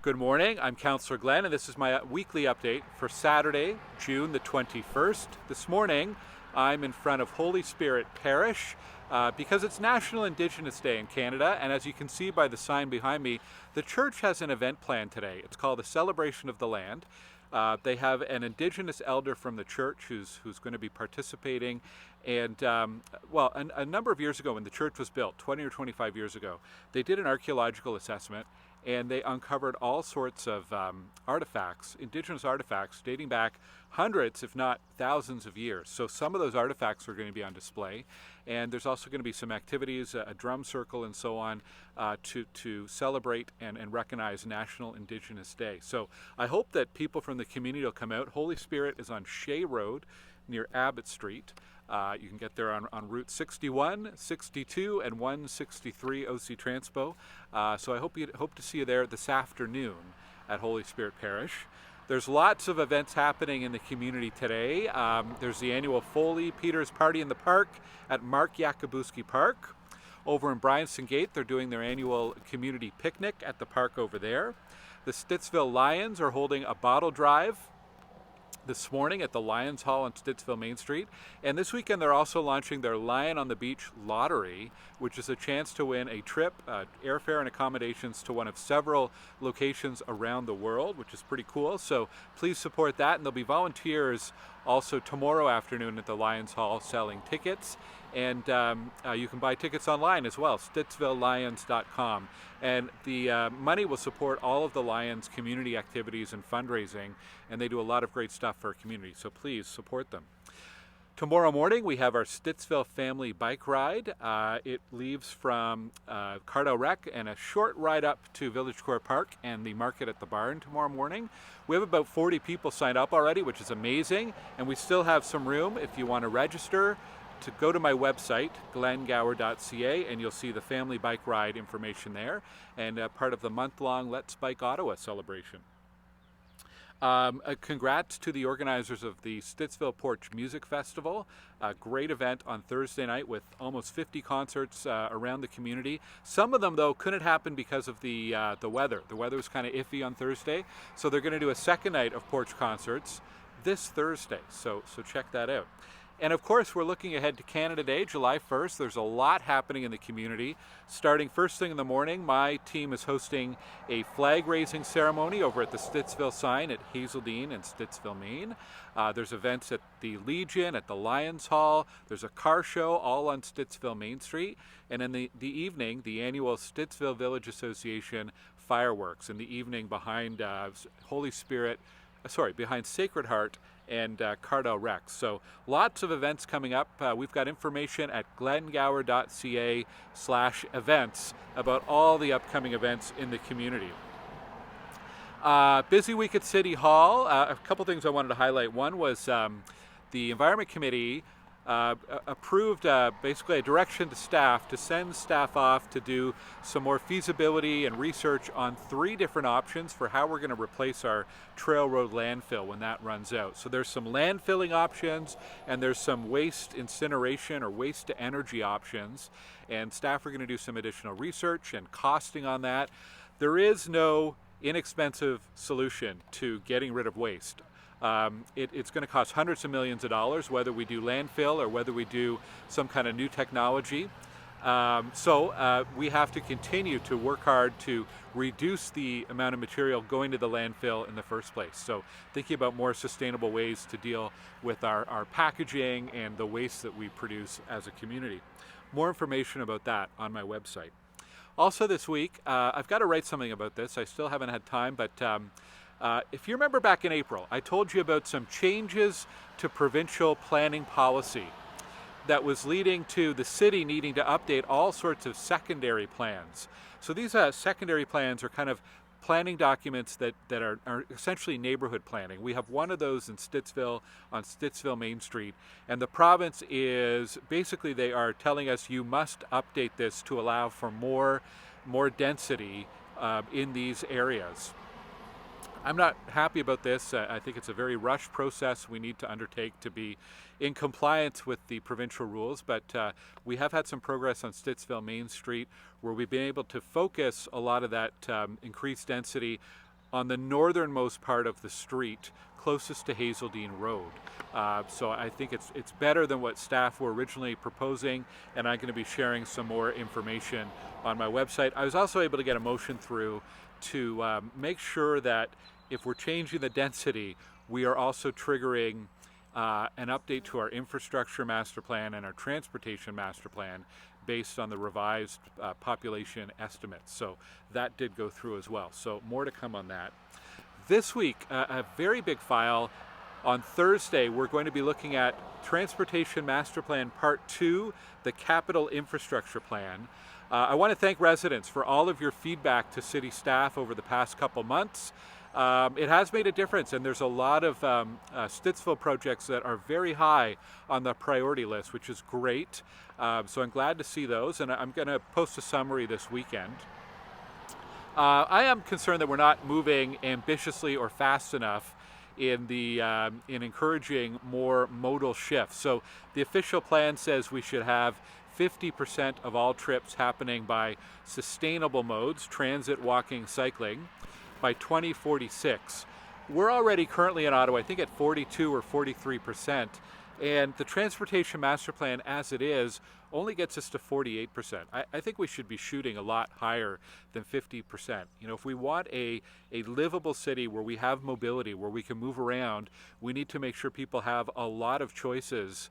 Good morning, I'm Councillor Glen, and this is my weekly update for Saturday, June the 21st. This morning, I'm in front of Holy Spirit Parish because it's National Indigenous Day in Canada, and as you can see by the sign behind me, the church has an event planned today. It's called the Celebration of the Land. They have an Indigenous elder from the church who's going to be participating. And a number of years ago when the church was built, 20 or 25 years ago, they did an archaeological assessment and they uncovered all sorts of artifacts, Indigenous artifacts, dating back hundreds, if not thousands of years. So some of those artifacts are going to be on display. And there's also going to be some activities, a drum circle and so on, to celebrate and recognize National Indigenous Day. So I hope that people from the community will come out. Holy Spirit is on Shea Road near Abbott Street. You can get there on Route 61, 62, and 163 OC Transpo. So I hope to see you there this afternoon at Holy Spirit Parish. There's lots of events happening in the community today. There's the annual Foley-Peeters Party in the park at Yakabuski Park. Over in Bryanston Gate, they're doing their annual community picnic at the park over there. The Stittsville Lions are holding a bottle drive this morning at the Lions Hall on Stittsville Main Street. And this weekend they're also launching their Lion on the Beach lottery, which is a chance to win a trip, airfare and accommodations to one of several locations around the world, which is pretty cool. So please support that. And there'll be volunteers also tomorrow afternoon at the Lions Hall selling tickets. And you can buy tickets online as well, stittsvillelions.com. And the money will support all of the Lions community activities and fundraising, and they do a lot of great stuff for our community, so please support them. Tomorrow morning we have our Stittsville Family Bike Ride. It leaves from Cardell Rec and a short ride up to Village Square Park and the market at the barn tomorrow morning. We have about 40 people signed up already, which is amazing, and we still have some room if you want to register. To go to my website, glengower.ca, and you'll see the Family Bike Ride information there, and part of the month-long Let's Bike Ottawa celebration. Congrats to the organizers of the Stittsville Porch Music Festival. A great event on Thursday night with almost 50 concerts around the community. Some of them, though, couldn't happen because of the weather. The weather was kind of iffy on Thursday, so they're going to do a second night of porch concerts this Thursday, so check that out. And of course, we're looking ahead to Canada Day, July 1st. There's a lot happening in the community. Starting first thing in the morning, my team is hosting a flag-raising ceremony over at the Stittsville sign at Hazeldean and Stittsville, Maine. There's events at the Legion, at the Lions Hall. There's a car show all on Stittsville Main Street. And in the evening, the annual Stittsville Village Association fireworks in the evening behind behind Sacred Heart and Cardell Rec. So lots of events coming up. We've got information at glengower.ca/events about all the upcoming events in the community. Busy week at City Hall. A couple things I wanted to highlight. One was the Environment Committee approved basically a direction to staff to send staff off to do some more feasibility and research on 3 different options for how we're going to replace our Trail Road landfill when that runs out. So there's some landfilling options and there's some waste incineration or waste to energy options, and staff are going to do some additional research and costing on that. There is no inexpensive solution to getting rid of waste. It's going to cost hundreds of millions of dollars, whether we do landfill or whether we do some kind of new technology. So we have to continue to work hard to reduce the amount of material going to the landfill in the first place. So thinking about more sustainable ways to deal with our packaging and the waste that we produce as a community. More information about that on my website. Also this week, I've got to write something about this. I still haven't had time, but if you remember back in April, I told you about some changes to provincial planning policy that was leading to the city needing to update all sorts of secondary plans. So these secondary plans are kind of planning documents that are essentially neighborhood planning. We have one of those in Stittsville on Stittsville Main Street, and the province is basically, they are telling us you must update this to allow for more density in these areas. I'm not happy about this. I think it's a very rushed process we need to undertake to be in compliance with the provincial rules, but we have had some progress on Stittsville Main Street where we've been able to focus a lot of that increased density on the northernmost part of the street closest to Hazeldean Road. So I think it's better than what staff were originally proposing, and I'm going to be sharing some more information on my website. I was also able to get a motion through to make sure that if we're changing the density, we are also triggering an update to our infrastructure master plan and our transportation master plan based on the revised population estimates. So that did go through as well. So more to come on that. This week, a very big file. On Thursday, we're going to be looking at Transportation Master Plan Part 2, the Capital Infrastructure Plan. I want to thank residents for all of your feedback to city staff over the past couple months. It has made a difference, and there's a lot of Stittsville projects that are very high on the priority list, which is great. So I'm glad to see those, and I'm going to post a summary this weekend. I am concerned that we're not moving ambitiously or fast enough in encouraging more modal shifts. So the official plan says we should have 50% of all trips happening by sustainable modes, transit, walking, cycling, by 2046. We're already currently in Ottawa, I think at 42 or 43%, and the Transportation Master Plan as it is only gets us to 48%. I think we should be shooting a lot higher than 50%. You know, if we want a livable city where we have mobility, where we can move around, we need to make sure people have a lot of choices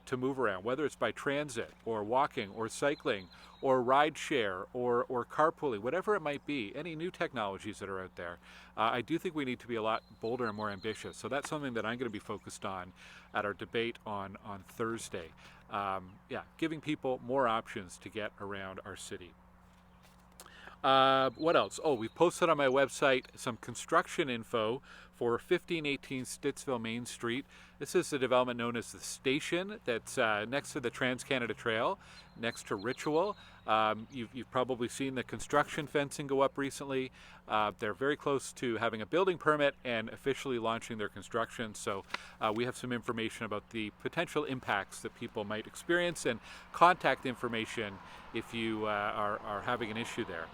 to move around, whether it's by transit or walking or cycling or ride share or carpooling, whatever it might be, any new technologies that are out there. I do think we need to be a lot bolder and more ambitious. So that's something that I'm going to be focused on at our debate on Thursday. Giving people more options to get around our city. What else? Oh, we've posted on my website some construction info for 1518 Stittsville Main Street. This is the development known as the Station that's next to the Trans-Canada Trail, next to Ritual. You've probably seen the construction fencing go up recently. They're very close to having a building permit and officially launching their construction. So we have some information about the potential impacts that people might experience and contact information if you are having an issue there.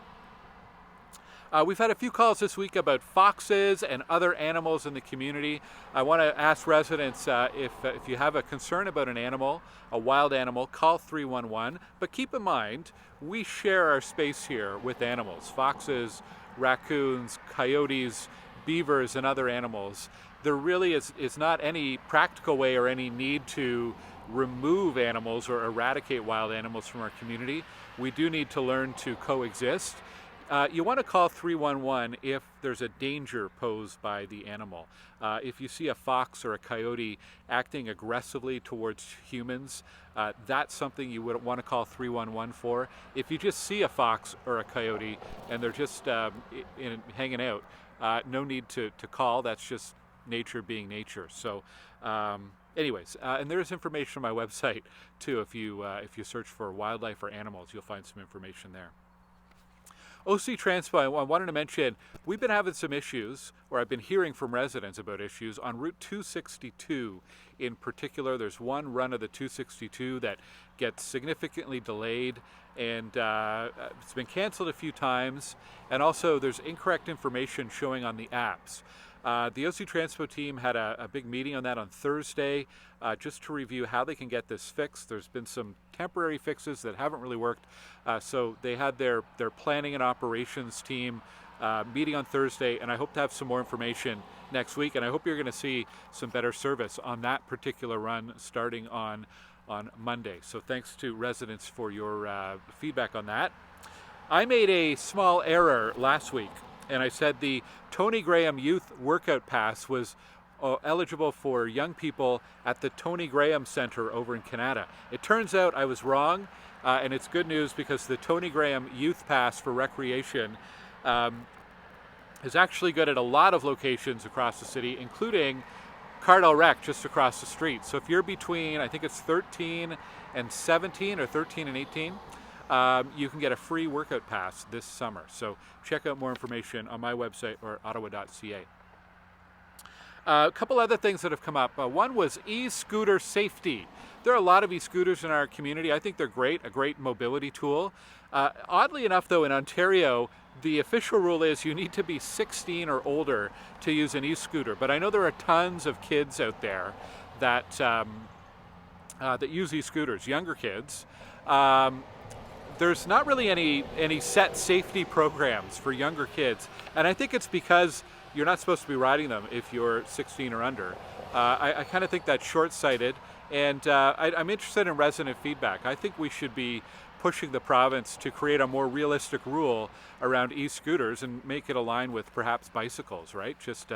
We've had a few calls this week about foxes and other animals in the community. I want to ask residents if you have a concern about an animal, a wild animal, call 311. But keep in mind, we share our space here with animals, foxes, raccoons, coyotes, beavers, and other animals. There really is not any practical way or any need to remove animals or eradicate wild animals from our community. We do need to learn to coexist. You want to call 311 if there's a danger posed by the animal. If you see a fox or a coyote acting aggressively towards humans, that's something you would want to call 311 for. If you just see a fox or a coyote and they're just hanging out, no need to call. That's just nature being nature. So anyways, and there's information on my website too. If you search for wildlife or animals, you'll find some information there. OC Transpo, I wanted to mention, we've been having some issues, or I've been hearing from residents about issues on Route 262 in particular. There's one run of the 262 that gets significantly delayed, and it's been canceled a few times, and also there's incorrect information showing on the apps. The OC Transpo team had a big meeting on that on Thursday just to review how they can get this fixed. There's been some temporary fixes that haven't really worked. So they had their planning and operations team meeting on Thursday, and I hope to have some more information next week. And I hope you're going to see some better service on that particular run starting on Monday. So thanks to residents for your feedback on that. I made a small error last week, and I said the Tony Graham Youth Workout Pass was eligible for young people at the Tony Graham Center over in Canada. It turns out I was wrong, and it's good news because the Tony Graham Youth Pass for recreation is actually good at a lot of locations across the city, including Cardell Rec just across the street. So if you're between, I think it's 13 and 17 or 13 and 18, you can get a free workout pass this summer. So check out more information on my website or ottawa.ca. A couple other things that have come up. One was e-scooter safety. There are a lot of e-scooters in our community. I think they're great, a great mobility tool. Oddly enough, though, in Ontario, the official rule is you need to be 16 or older to use an e-scooter. But I know there are tons of kids out there that that use e-scooters, younger kids. There's not really any set safety programs for younger kids, and I think it's because you're not supposed to be riding them if you're 16 or under. I kind of think that's short-sighted, and I'm interested in resident feedback. I think we should be pushing the province to create a more realistic rule around e-scooters and make it align with perhaps bicycles, right? Just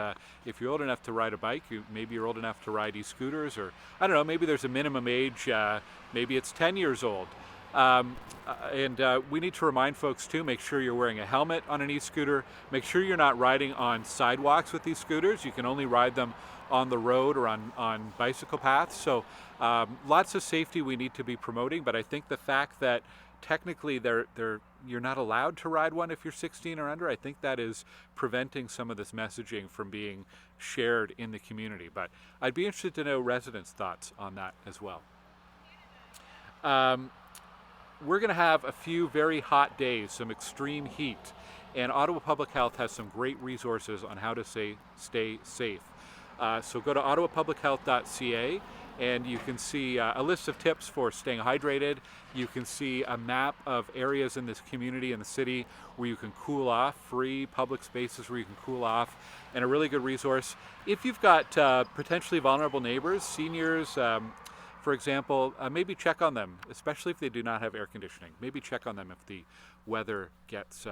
if you're old enough to ride a bike, maybe you're old enough to ride e-scooters, or I don't know, maybe there's a minimum age, maybe it's 10 years old. We need to remind folks too, make sure you're wearing a helmet on an e-scooter, make sure you're not riding on sidewalks with these scooters. You can only ride them on the road or on bicycle paths. So lots of safety we need to be promoting, but I think the fact that technically you're not allowed to ride one if you're 16 or under, I think that is preventing some of this messaging from being shared in the community. But I'd be interested to know residents' thoughts on that as well. We're going to have a few very hot days, some extreme heat, and Ottawa Public Health has some great resources on how to stay safe. So go to ottawapublichealth.ca and you can see a list of tips for staying hydrated. You can see a map of areas in this community and the city where you can cool off, free public spaces where you can cool off, and a really good resource. If you've got potentially vulnerable neighbors, seniors, for example, maybe check on them, especially if they do not have air conditioning. Maybe check on them if the weather gets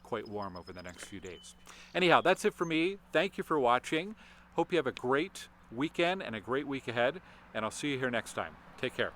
quite warm over the next few days. Anyhow, that's it for me. Thank you for watching. Hope you have a great weekend and a great week ahead, and I'll see you here next time. Take care.